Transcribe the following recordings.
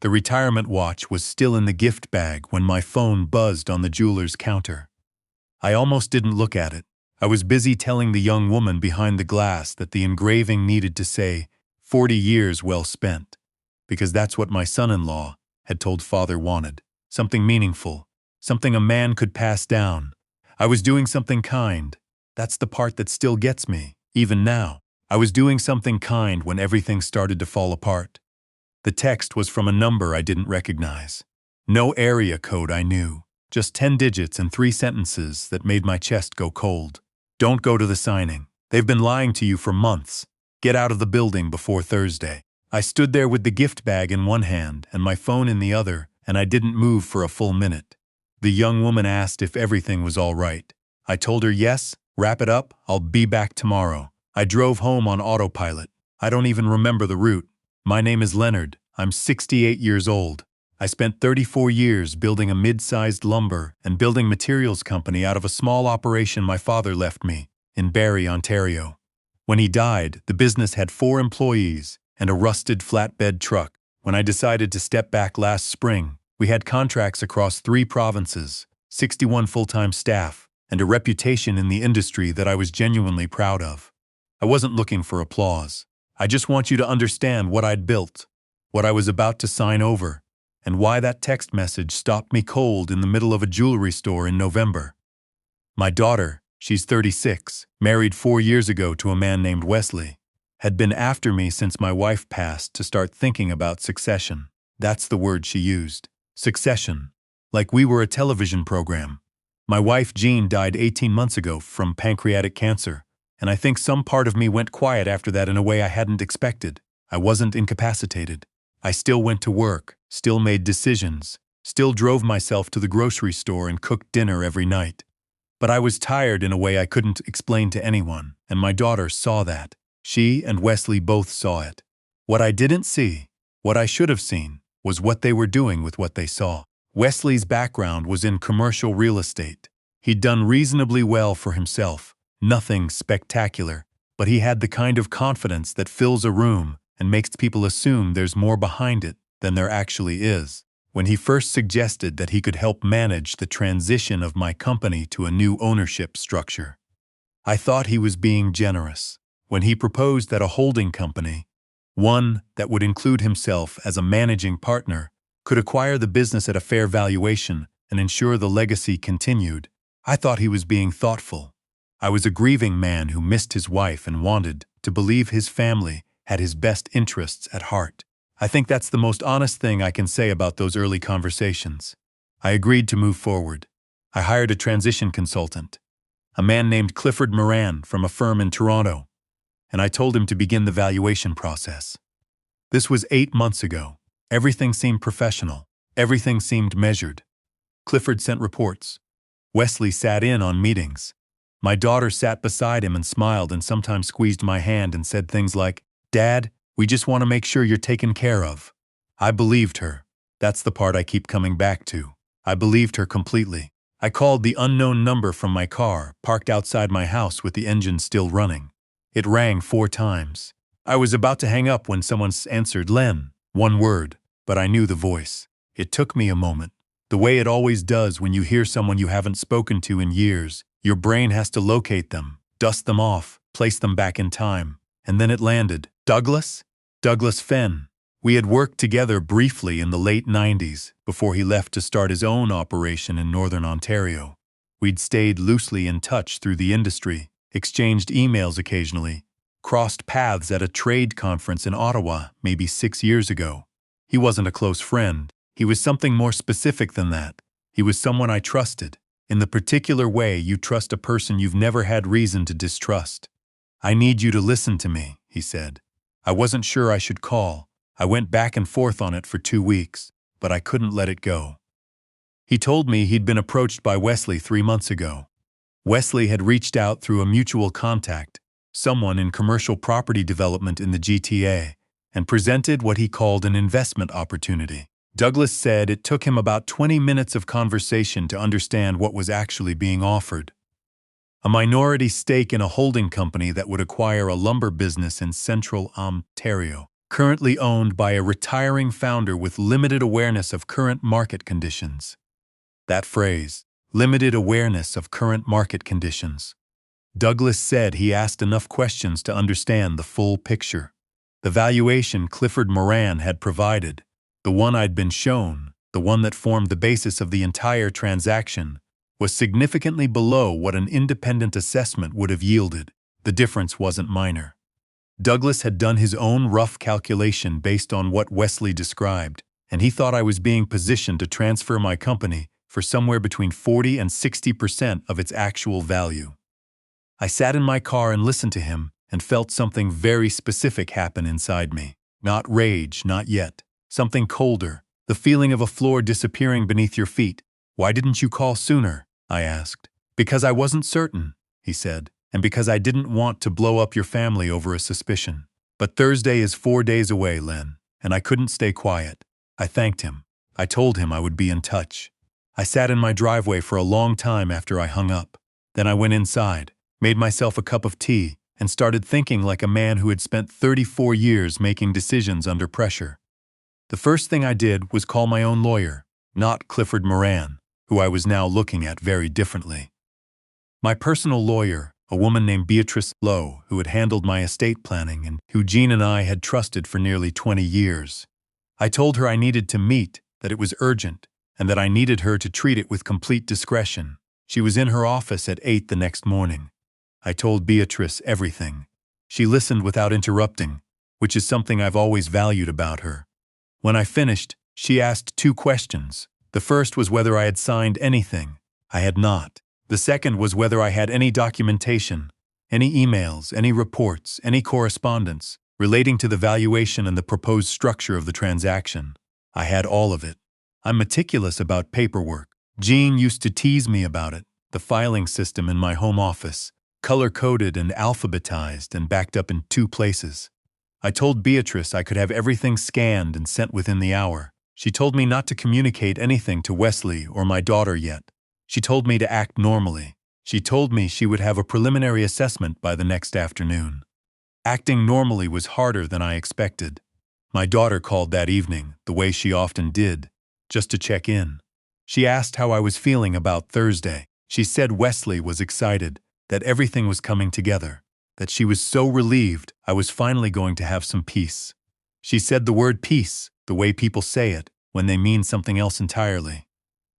The retirement watch was still in the gift bag when my phone buzzed on the jeweler's counter. I almost didn't look at it. I was busy telling the young woman behind the glass that the engraving needed to say, 40 years well spent, because that's what my son-in-law had told father wanted. Something meaningful, something a man could pass down. I was doing something kind. That's the part that still gets me, even now. I was doing something kind when everything started to fall apart. The text was from a number I didn't recognize. No area code I knew, just 10 digits and 3 sentences that made my chest go cold. Don't go to the signing. They've been lying to you for months. Get out of the building before Thursday. I stood there with the gift bag in one hand and my phone in the other, and I didn't move for a full minute. The young woman asked if everything was all right. I told her yes, wrap it up, I'll be back tomorrow. I drove home on autopilot. I don't even remember the route. My name is Leonard. I'm 68 years old. I spent 34 years building a mid-sized lumber and building materials company out of a small operation my father left me in Barrie, Ontario. When he died, the business had 4 employees and a rusted flatbed truck. When I decided to step back last spring, we had contracts across 3 provinces, 61 full-time staff, and a reputation in the industry that I was genuinely proud of. I wasn't looking for applause. I just want you to understand what I'd built, what I was about to sign over, and why that text message stopped me cold in the middle of a jewelry store in November. My daughter, she's 36, married 4 years ago to a man named Wesley, had been after me since my wife passed to start thinking about succession. That's the word she used. Succession. Like we were a television program. My wife Jean died 18 months ago from pancreatic cancer, and I think some part of me went quiet after that in a way I hadn't expected. I wasn't incapacitated. I still went to work, still made decisions, still drove myself to the grocery store and cooked dinner every night. But I was tired in a way I couldn't explain to anyone, and my daughter saw that. She and Wesley both saw it. What I didn't see, what I should have seen, was what they were doing with what they saw. Wesley's background was in commercial real estate. He'd done reasonably well for himself, nothing spectacular, but he had the kind of confidence that fills a room and makes people assume there's more behind it than there actually is. When he first suggested that he could help manage the transition of my company to a new ownership structure, I thought he was being generous. When he proposed that a holding company, one that would include himself as a managing partner, could acquire the business at a fair valuation and ensure the legacy continued, I thought he was being thoughtful. I was a grieving man who missed his wife and wanted to believe his family had his best interests at heart. I think that's the most honest thing I can say about those early conversations. I agreed to move forward. I hired a transition consultant, a man named Clifford Moran from a firm in Toronto, and I told him to begin the valuation process. This was 8 months ago. Everything seemed professional. Everything seemed measured. Clifford sent reports. Wesley sat in on meetings. My daughter sat beside him and smiled and sometimes squeezed my hand and said things like, "Dad, we just want to make sure you're taken care of." I believed her. That's the part I keep coming back to. I believed her completely. I called the unknown number from my car, parked outside my house with the engine still running. It rang 4 times. I was about to hang up when someone answered, "Len," one word, but I knew the voice. It took me a moment. The way it always does when you hear someone you haven't spoken to in years. Your brain has to locate them, dust them off, place them back in time. And then it landed. Douglas? Douglas Fenn. We had worked together briefly in the late 90s before he left to start his own operation in Northern Ontario. We'd stayed loosely in touch through the industry, exchanged emails occasionally, crossed paths at a trade conference in Ottawa maybe 6 years ago. He wasn't a close friend. He was something more specific than that. He was someone I trusted, in the particular way you trust a person you've never had reason to distrust. "I need you to listen to me," he said. I wasn't sure I should call. I went back and forth on it for 2 weeks, but I couldn't let it go. He told me he'd been approached by Wesley 3 months ago. Wesley had reached out through a mutual contact, someone in commercial property development in the GTA, and presented what he called an investment opportunity. Douglas said it took him about 20 minutes of conversation to understand what was actually being offered. A minority stake in a holding company that would acquire a lumber business in central Ontario. currently owned by a retiring founder with limited awareness of current market conditions. That phrase, limited awareness of current market conditions. Douglas said he asked enough questions to understand the full picture. The valuation Clifford Moran had provided, the one I'd been shown, the one that formed the basis of the entire transaction, was significantly below what an independent assessment would have yielded. The difference wasn't minor. Douglas had done his own rough calculation based on what Wesley described, and he thought I was being positioned to transfer my company for somewhere between 40 and 60% of its actual value. I sat in my car and listened to him and felt something very specific happen inside me. Not rage, not yet. Something colder, the feeling of a floor disappearing beneath your feet. "Why didn't you call sooner?" I asked. "Because I wasn't certain," he said, "and because I didn't want to blow up your family over a suspicion. But Thursday is 4 days away, Len, and I couldn't stay quiet." I thanked him. I told him I would be in touch. I sat in my driveway for a long time after I hung up. Then I went inside, made myself a cup of tea, and started thinking like a man who had spent 34 years making decisions under pressure. The first thing I did was call my own lawyer, not Clifford Moran, who I was now looking at very differently. My personal lawyer, a woman named Beatrice Lowe, who had handled my estate planning and who Jean and I had trusted for nearly 20 years. I told her I needed to meet, that it was urgent, and that I needed her to treat it with complete discretion. She was in her office at 8 the next morning. I told Beatrice everything. She listened without interrupting, which is something I've always valued about her. When I finished, she asked 2 questions. The first was whether I had signed anything. I had not. The second was whether I had any documentation, any emails, any reports, any correspondence, relating to the valuation and the proposed structure of the transaction. I had all of it. I'm meticulous about paperwork. Jean used to tease me about it, the filing system in my home office, color-coded and alphabetized and backed up in 2 places. I told Beatrice I could have everything scanned and sent within the hour. She told me not to communicate anything to Wesley or my daughter yet. She told me to act normally. She told me she would have a preliminary assessment by the next afternoon. Acting normally was harder than I expected. My daughter called that evening, the way she often did, just to check in. She asked how I was feeling about Thursday. She said Wesley was excited, that everything was coming together, that she was so relieved I was finally going to have some peace. She said the word peace, the way people say it, when they mean something else entirely.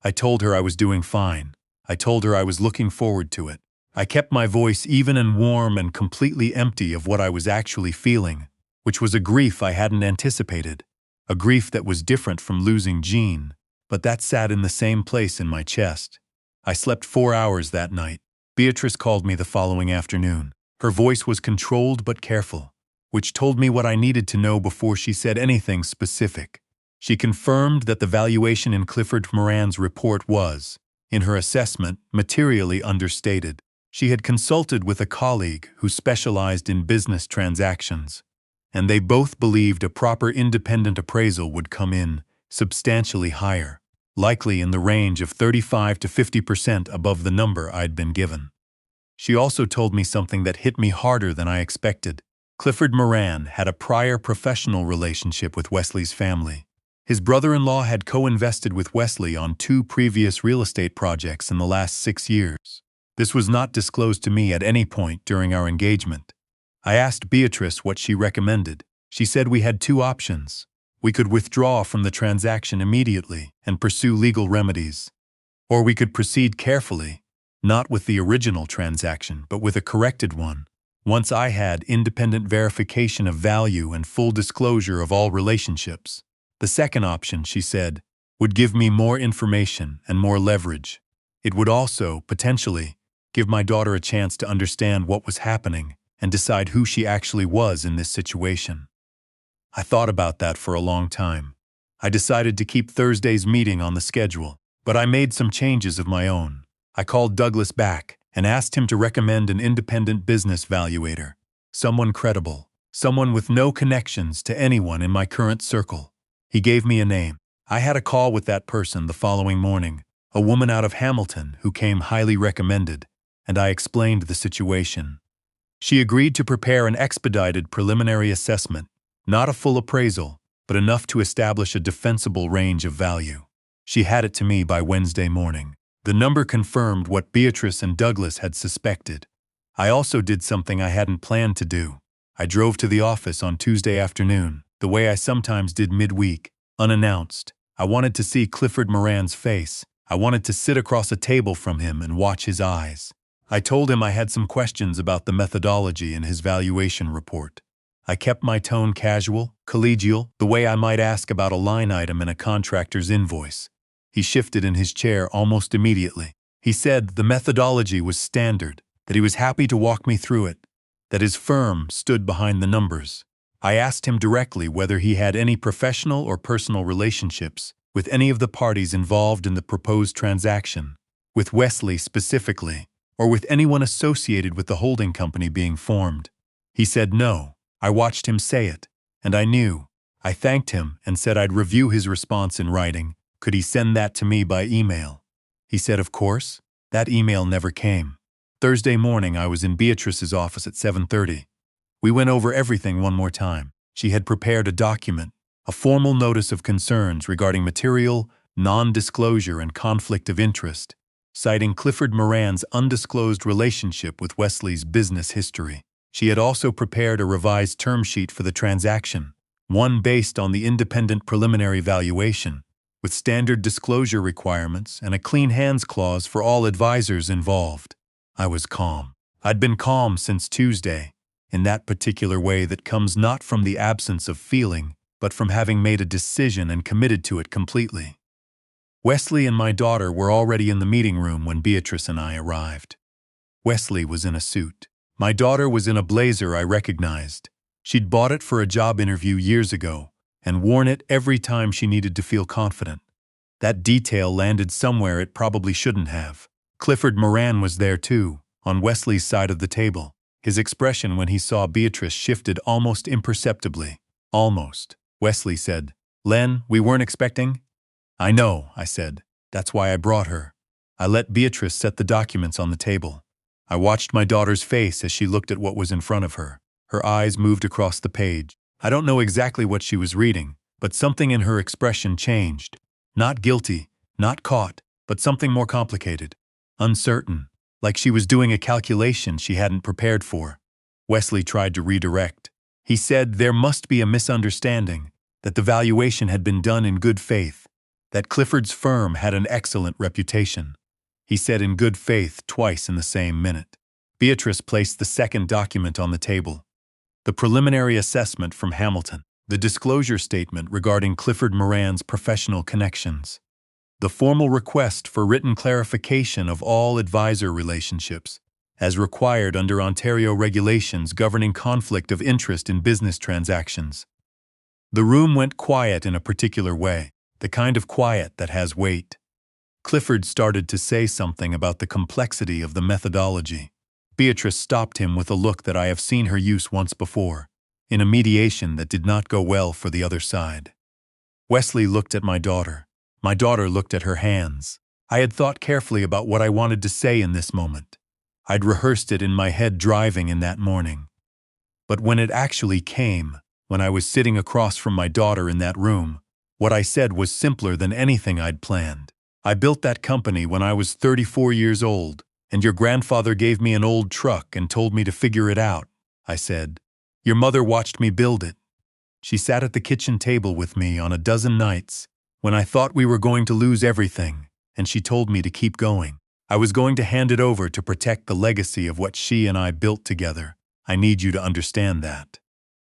I told her I was doing fine. I told her I was looking forward to it. I kept my voice even and warm and completely empty of what I was actually feeling, which was a grief I hadn't anticipated, a grief that was different from losing Jean, but that sat in the same place in my chest. I slept 4 hours that night. Beatrice called me the following afternoon. Her voice was controlled but careful, which told me what I needed to know before she said anything specific. She confirmed that the valuation in Clifford Moran's report was, in her assessment, materially understated. She had consulted with a colleague who specialized in business transactions, and they both believed a proper independent appraisal would come in substantially higher, likely in the range of 35 to 50% above the number I'd been given. She also told me something that hit me harder than I expected. Clifford Moran had a prior professional relationship with Wesley's family. His brother-in-law had co-invested with Wesley on 2 previous real estate projects in the last 6 years. This was not disclosed to me at any point during our engagement. I asked Beatrice what she recommended. She said we had 2 options. We could withdraw from the transaction immediately and pursue legal remedies, or we could proceed carefully, not with the original transaction, but with a corrected one, once I had independent verification of value and full disclosure of all relationships. The second option, she said, would give me more information and more leverage. It would also, potentially, give my daughter a chance to understand what was happening and decide who she actually was in this situation. I thought about that for a long time. I decided to keep Thursday's meeting on the schedule, but I made some changes of my own. I called Douglas back and asked him to recommend an independent business valuator, someone credible, someone with no connections to anyone in my current circle. He gave me a name. I had a call with that person the following morning, a woman out of Hamilton who came highly recommended, and I explained the situation. She agreed to prepare an expedited preliminary assessment, Not a full appraisal, but enough to establish a defensible range of value. She had it to me by Wednesday morning. The number confirmed what Beatrice and Douglas had suspected. I also did something I hadn't planned to do. I drove to the office on Tuesday afternoon, the way I sometimes did midweek, unannounced. I wanted to see Clifford Moran's face. I wanted to sit across a table from him and watch his eyes. I told him I had some questions about the methodology in his valuation report. I kept my tone casual, collegial, the way I might ask about a line item in a contractor's invoice. He shifted in his chair almost immediately. He said the methodology was standard, that he was happy to walk me through it, that his firm stood behind the numbers. I asked him directly whether he had any professional or personal relationships with any of the parties involved in the proposed transaction, with Wesley specifically, or with anyone associated with the holding company being formed. He said no. I watched him say it, and I knew. I thanked him and said I'd review his response in writing. Could he send that to me by email? He said of course. That email never came. Thursday morning I was in Beatrice's office at 7:30. We went over everything one more time. She had prepared a document, a formal notice of concerns regarding material, non-disclosure and conflict of interest, citing Clifford Moran's undisclosed relationship with Wesley's business history. She had also prepared a revised term sheet for the transaction, one based on the independent preliminary valuation, with standard disclosure requirements and a clean hands clause for all advisors involved. I was calm. I'd been calm since Tuesday, in that particular way that comes not from the absence of feeling, but from having made a decision and committed to it completely. Wesley and my daughter were already in the meeting room when Beatrice and I arrived. Wesley was in a suit. My daughter was in a blazer I recognized. She'd bought it for a job interview years ago and worn it every time she needed to feel confident. That detail landed somewhere it probably shouldn't have. Clifford Moran was there too, on Wesley's side of the table. His expression when he saw Beatrice shifted almost imperceptibly. Almost. Wesley said, "Len, we weren't expecting?" "I know," I said. "That's why I brought her." I let Beatrice set the documents on the table. I watched my daughter's face as she looked at what was in front of her. Her eyes moved across the page. I don't know exactly what she was reading, but something in her expression changed. Not guilty, not caught, but something more complicated. Uncertain, like she was doing a calculation she hadn't prepared for. Wesley tried to redirect. He said there must be a misunderstanding, that the valuation had been done in good faith, that Clifford's firm had an excellent reputation. He said in good faith twice in the same minute. Beatrice placed the second document on the table. The preliminary assessment from Hamilton, the disclosure statement regarding Clifford Moran's professional connections, the formal request for written clarification of all advisor relationships, as required under Ontario regulations governing conflict of interest in business transactions. The room went quiet in a particular way, the kind of quiet that has weight. Clifford started to say something about the complexity of the methodology. Beatrice stopped him with a look that I have seen her use once before, in a mediation that did not go well for the other side. Wesley looked at my daughter. My daughter looked at her hands. I had thought carefully about what I wanted to say in this moment. I'd rehearsed it in my head driving in that morning. But when it actually came, when I was sitting across from my daughter in that room, what I said was simpler than anything I'd planned. I built that company when I was 34 years old, and your grandfather gave me an old truck and told me to figure it out, I said. Your mother watched me build it. She sat at the kitchen table with me on a dozen nights when I thought we were going to lose everything, and she told me to keep going. I was going to hand it over to protect the legacy of what she and I built together. I need you to understand that.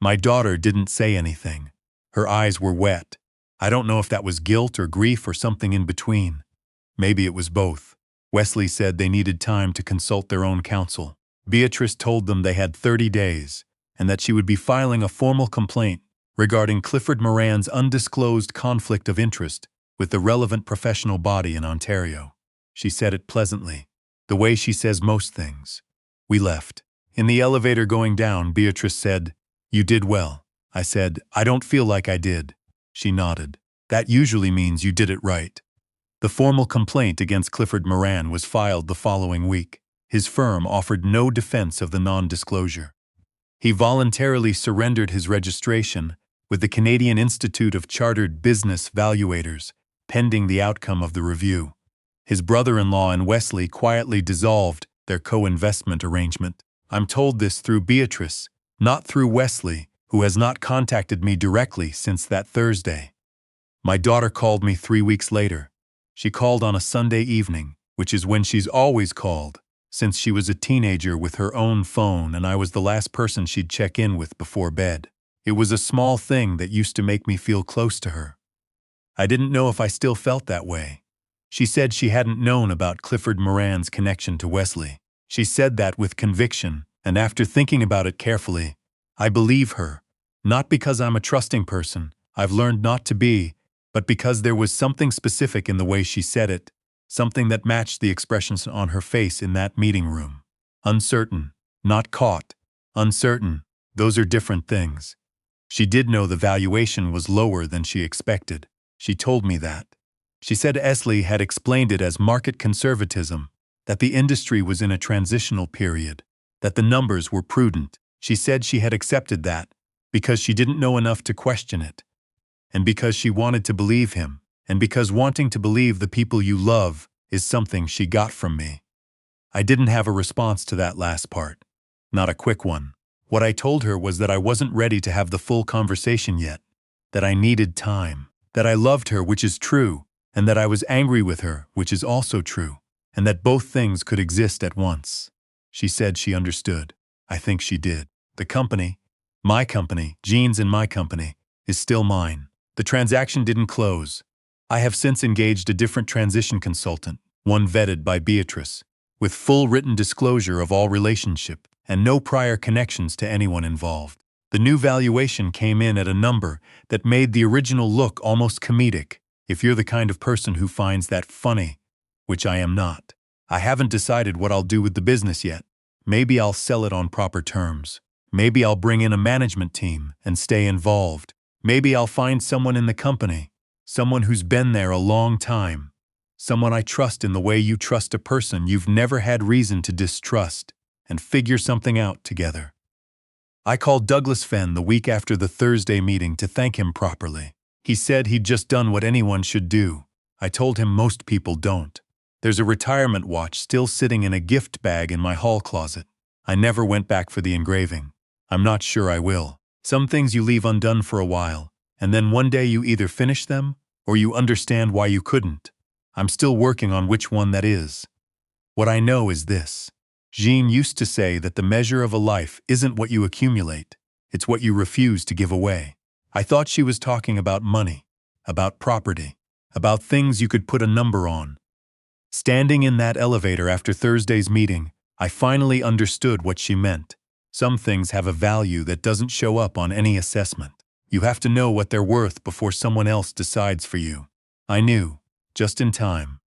My daughter didn't say anything. Her eyes were wet. I don't know if that was guilt or grief or something in between. Maybe it was both. Wesley said they needed time to consult their own counsel. Beatrice told them they had 30 days, and that she would be filing a formal complaint regarding Clifford Moran's undisclosed conflict of interest with the relevant professional body in Ontario. She said it pleasantly, the way she says most things. We left. In the elevator going down, Beatrice said, "You did well." I said, "I don't feel like I did." She nodded. "That usually means you did it right." The formal complaint against Clifford Moran was filed the following week. His firm offered no defense of the non-disclosure. He voluntarily surrendered his registration with the Canadian Institute of Chartered Business Valuators, pending the outcome of the review. His brother-in-law and Wesley quietly dissolved their co-investment arrangement. I'm told this through Beatrice, not through Wesley, who has not contacted me directly since that Thursday. My daughter called me 3 weeks later. She called on a Sunday evening, which is when she's always called, since she was a teenager with her own phone and I was the last person she'd check in with before bed. It was a small thing that used to make me feel close to her. I didn't know if I still felt that way. She said she hadn't known about Clifford Moran's connection to Wesley. She said that with conviction, and after thinking about it carefully, I believe her, not because I'm a trusting person, I've learned not to be, but because there was something specific in the way she said it, something that matched the expressions on her face in that meeting room. Uncertain, not caught. Uncertain, those are different things. She did know the valuation was lower than she expected. She told me that. She said Esley had explained it as market conservatism, that the industry was in a transitional period, that the numbers were prudent. She said she had accepted that because she didn't know enough to question it, and because she wanted to believe him, and because wanting to believe the people you love is something she got from me. I didn't have a response to that last part. Not a quick one. What I told her was that I wasn't ready to have the full conversation yet, that I needed time, that I loved her, which is true, and that I was angry with her, which is also true, and that both things could exist at once. She said she understood. I think she did. The company, my company, Jean's and my company, is still mine. The transaction didn't close. I have since engaged a different transition consultant, one vetted by Beatrice, with full written disclosure of all relationship and no prior connections to anyone involved. The new valuation came in at a number that made the original look almost comedic, if you're the kind of person who finds that funny, which I am not. I haven't decided what I'll do with the business yet. Maybe I'll sell it on proper terms. Maybe I'll bring in a management team and stay involved. Maybe I'll find someone in the company, someone who's been there a long time, someone I trust in the way you trust a person you've never had reason to distrust, and figure something out together. I called Douglas Fenn the week after the Thursday meeting to thank him properly. He said he'd just done what anyone should do. I told him most people don't. There's a retirement watch still sitting in a gift bag in my hall closet. I never went back for the engraving. I'm not sure I will. Some things you leave undone for a while, and then one day you either finish them or you understand why you couldn't. I'm still working on which one that is. What I know is this. Jean used to say that the measure of a life isn't what you accumulate, it's what you refuse to give away. I thought she was talking about money, about property, about things you could put a number on. Standing in that elevator after Thursday's meeting, I finally understood what she meant. Some things have a value that doesn't show up on any assessment. You have to know what they're worth before someone else decides for you. I knew, just in time.